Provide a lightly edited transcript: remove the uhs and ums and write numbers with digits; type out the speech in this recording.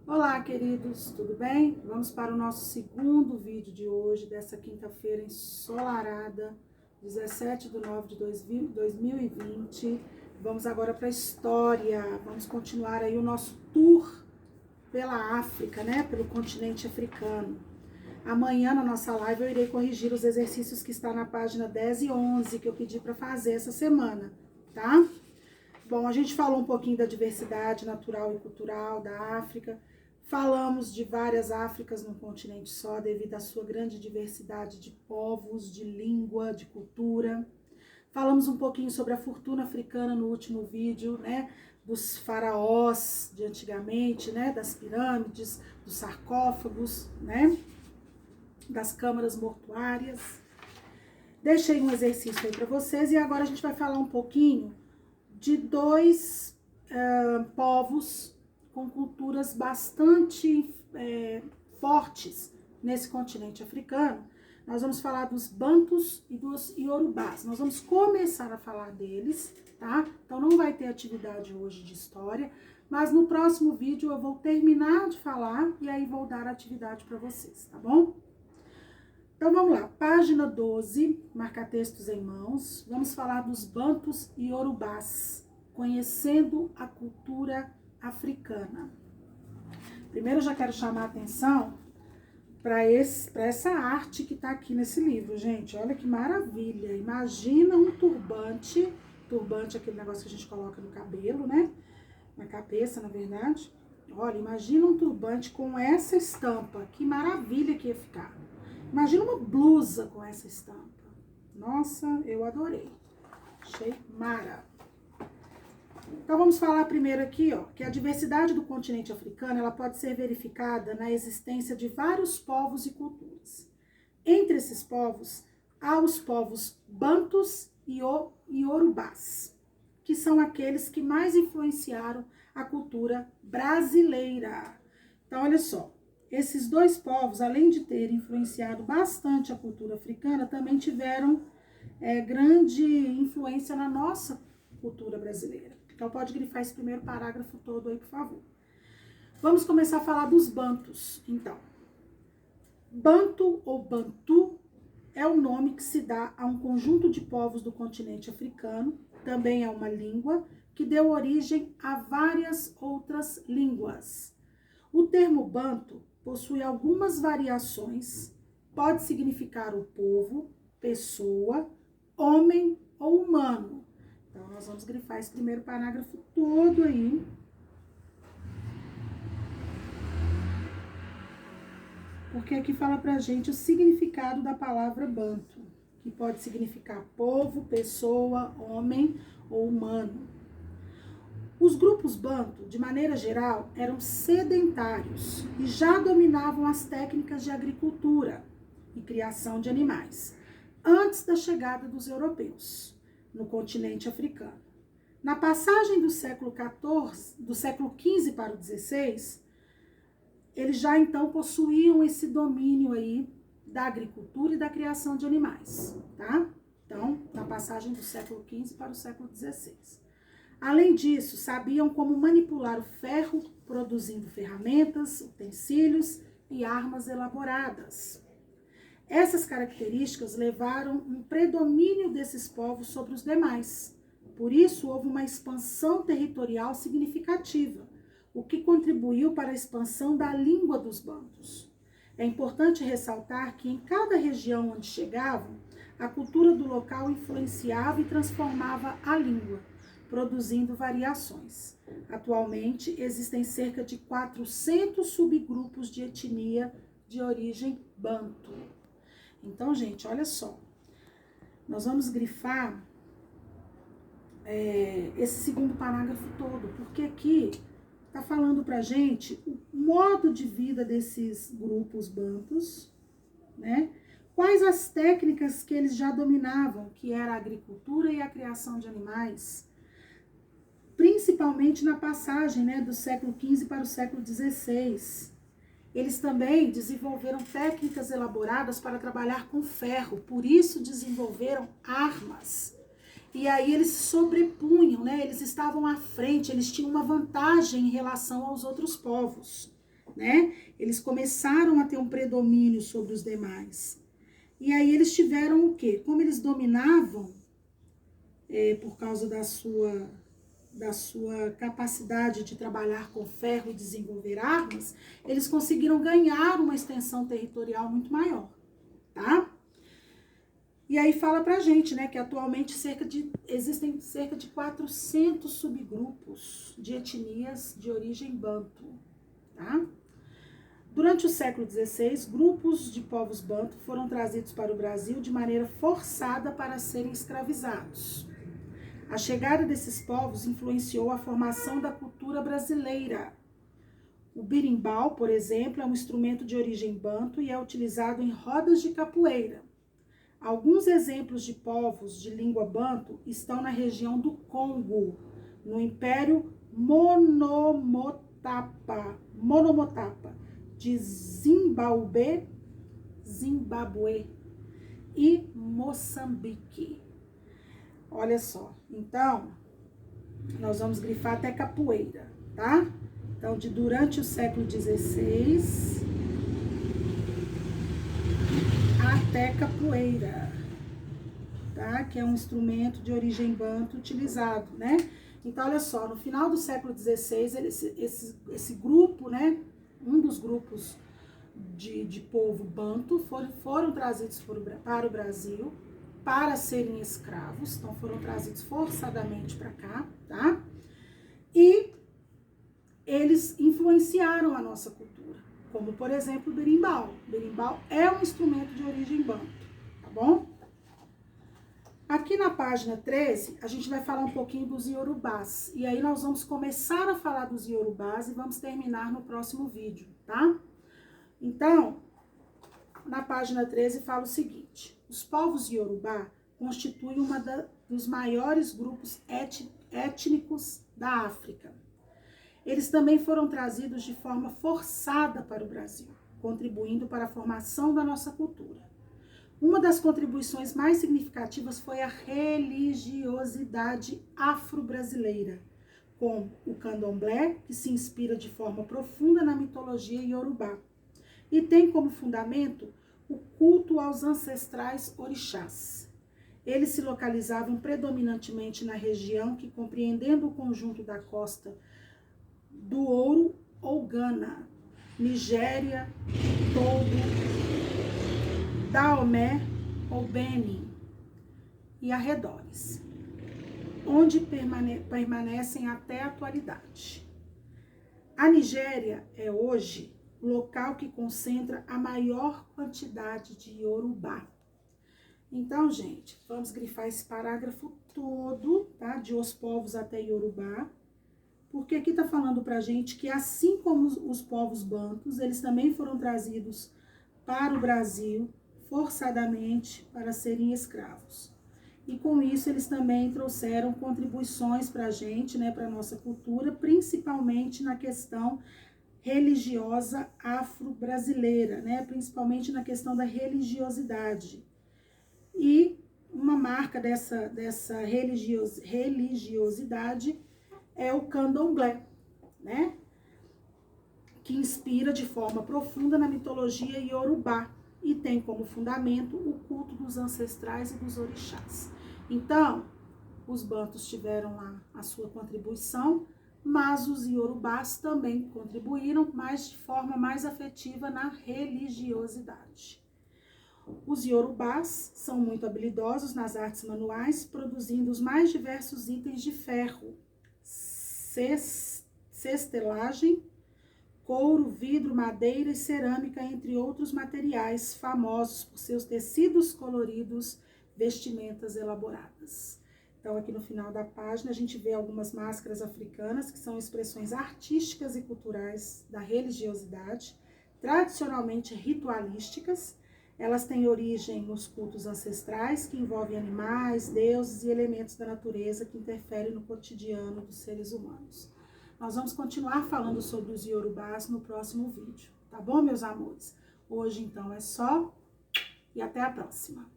Olá, queridos, tudo bem? Vamos para o nosso segundo vídeo de hoje, dessa quinta-feira ensolarada, 17 de nove de 2020. Vamos agora para a história, vamos continuar aí o nosso tour pela África, né? Pelo continente africano. Amanhã, na nossa live, eu irei corrigir os exercícios que está na página 10 e 11, que eu pedi para fazer essa semana, tá? Bom, a gente falou um pouquinho da diversidade natural e cultural da África. Falamos de várias Áfricas num continente só, devido à sua grande diversidade de povos, de língua, de cultura. Falamos um pouquinho sobre a fortuna africana no último vídeo, né? Dos faraós de antigamente, né? Das pirâmides, dos sarcófagos, né? Das câmaras mortuárias. Deixei um exercício aí para vocês e agora a gente vai falar um pouquinho de dois povos com culturas bastante fortes nesse continente africano. Nós vamos falar dos Bantus e dos Iorubás. Nós vamos começar a falar deles, tá? Então não vai ter atividade hoje de história, mas no próximo vídeo eu vou terminar de falar e aí vou dar a atividade para vocês, tá bom? Então vamos lá, página 12, marca-textos em mãos. Vamos falar dos Bantus e Iorubás, conhecendo a cultura africana. Primeiro eu já quero chamar a atenção para essa arte que está aqui nesse livro, gente. Olha que maravilha. Imagina um turbante. Turbante é aquele negócio que a gente coloca no cabelo, né? Na cabeça, na verdade. Olha, imagina um turbante com essa estampa. Que maravilha que ia ficar. Imagina uma blusa com essa estampa. Nossa, eu adorei. Achei mara. Então vamos falar primeiro aqui, ó, que a diversidade do continente africano, ela pode ser verificada na existência de vários povos e culturas. Entre esses povos, há os povos Bantus e Iorubás, que são aqueles que mais influenciaram a cultura brasileira. Então, olha só, esses dois povos, além de terem influenciado bastante a cultura africana, também tiveram grande influência na nossa cultura brasileira. Então, pode grifar esse primeiro parágrafo todo aí, por favor. Vamos começar a falar dos Bantus, então. Bantu ou Bantu é o nome que se dá a um conjunto de povos do continente africano, também é uma língua, que deu origem a várias outras línguas. O termo Bantu possui algumas variações, pode significar o povo, pessoa, homem ou humano. Então, nós vamos grifar esse primeiro parágrafo todo aí. Porque aqui fala pra gente o significado da palavra Bantu, que pode significar povo, pessoa, homem ou humano. Os grupos Bantu, de maneira geral, eram sedentários e já dominavam as técnicas de agricultura e criação de animais, antes da chegada dos europeus no continente africano. Na passagem do século XV para o XVI, eles já então possuíam esse domínio aí da agricultura e da criação de animais, tá? Então, na passagem do século XV para o século XVI. Além disso, sabiam como manipular o ferro, produzindo ferramentas, utensílios e armas elaboradas. Essas características levaram um predomínio desses povos sobre os demais. Por isso, houve uma expansão territorial significativa, o que contribuiu para a expansão da língua dos Bantus. É importante ressaltar que em cada região onde chegavam, a cultura do local influenciava e transformava a língua, produzindo variações. Atualmente, existem cerca de 400 subgrupos de etnia de origem Bantu. Então, gente, olha só, nós vamos grifar esse segundo parágrafo todo, porque aqui está falando pra gente o modo de vida desses grupos Bantus, né? Quais as técnicas que eles já dominavam, que era a agricultura e a criação de animais, principalmente na passagem, né, do século XV para o século XVI. Eles também desenvolveram técnicas elaboradas para trabalhar com ferro, por isso desenvolveram armas. E aí eles se sobrepunham, né? Eles estavam à frente, eles tinham uma vantagem em relação aos outros povos. né? Eles começaram a ter um predomínio sobre os demais. E aí eles tiveram o quê? Como eles dominavam, por causa da sua capacidade de trabalhar com ferro e desenvolver armas, eles conseguiram ganhar uma extensão territorial muito maior, tá? E aí fala pra gente, né, que atualmente existem cerca de 400 subgrupos de etnias de origem banto, tá? Durante o século XVI, grupos de povos banto foram trazidos para o Brasil de maneira forçada para serem escravizados. A chegada desses povos influenciou a formação da cultura brasileira. O berimbau, por exemplo, é um instrumento de origem banto e é utilizado em rodas de capoeira. Alguns exemplos de povos de língua banto estão na região do Congo, no Império Monomotapa de Zimbabue e Moçambique. Olha só, então, nós vamos grifar até capoeira, tá? Então, durante o século XVI até capoeira, tá? Que é um instrumento de origem banto utilizado, né? Então, olha só, no final do século XVI, esse grupo, né? Um dos grupos de povo banto foram trazidos para o Brasil para serem escravos, então foram trazidos forçadamente para cá, tá? E eles influenciaram a nossa cultura, como por exemplo o berimbau. O berimbau é um instrumento de origem banto, tá bom? Aqui na página 13, a gente vai falar um pouquinho dos iorubás, e aí nós vamos começar a falar dos iorubás e vamos terminar no próximo vídeo, tá? Então, na página 13 fala o seguinte: os povos iorubá constituem dos maiores grupos étnicos da África. Eles também foram trazidos de forma forçada para o Brasil, contribuindo para a formação da nossa cultura. Uma das contribuições mais significativas foi a religiosidade afro-brasileira, com o candomblé, que se inspira de forma profunda na mitologia iorubá, e tem como fundamento o culto aos ancestrais orixás. Eles se localizavam predominantemente na região que, compreendendo o conjunto da costa do Ouro ou Gana, Nigéria, Togo, Daomé ou Benin e arredores, onde permanecem até a atualidade. A Nigéria é hoje o local que concentra a maior quantidade de iorubá. Então, gente, vamos grifar esse parágrafo todo, tá? De os povos até iorubá, porque aqui tá falando pra gente que assim como os povos bantus, eles também foram trazidos para o Brasil forçadamente para serem escravos. E com isso eles também trouxeram contribuições pra gente, né, pra nossa cultura, principalmente na questão religiosa afro-brasileira, né? Principalmente na questão da religiosidade. E uma marca dessa religiosidade é o candomblé, né? Que inspira de forma profunda na mitologia iorubá e tem como fundamento o culto dos ancestrais e dos orixás. Então, os bantus tiveram lá a sua contribuição, mas os iorubás também contribuíram, mas de forma mais afetiva na religiosidade. Os iorubás são muito habilidosos nas artes manuais, produzindo os mais diversos itens de ferro, cestelagem, couro, vidro, madeira e cerâmica, entre outros materiais famosos por seus tecidos coloridos, vestimentas elaboradas. Então, aqui no final da página, a gente vê algumas máscaras africanas, que são expressões artísticas e culturais da religiosidade, tradicionalmente ritualísticas. Elas têm origem nos cultos ancestrais, que envolvem animais, deuses e elementos da natureza que interferem no cotidiano dos seres humanos. Nós vamos continuar falando sobre os iorubás no próximo vídeo, tá bom, meus amores? Hoje, então, é só e até a próxima.